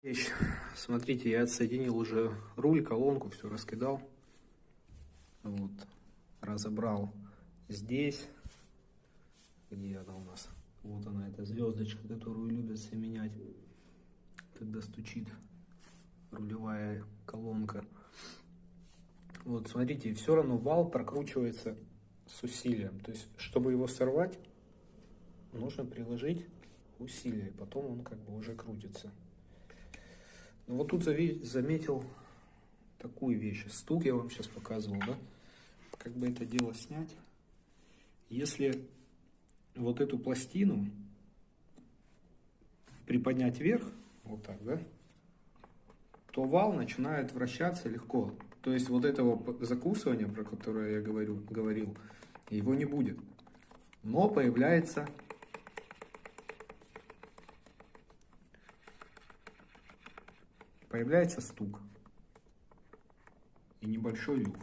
Вещь. Смотрите, я отсоединил уже руль, колонку, все раскидал. Вот. Разобрал здесь, где она у нас. Вот она, эта звездочка, которую любят все менять, когда стучит рулевая колонка. Вот, смотрите, все равно вал прокручивается с усилием. То есть, чтобы его сорвать, нужно приложить усилие. Потом он как бы уже крутится. Ну, вот тут заметил такую вещь. Стук я вам сейчас показывал, да? Как бы это дело снять? Если вот эту пластину приподнять вверх, вот так, да, то вал начинает вращаться легко. То есть вот этого закусывания, про которое я говорил, его не будет. Но появляется стук и небольшой люфт.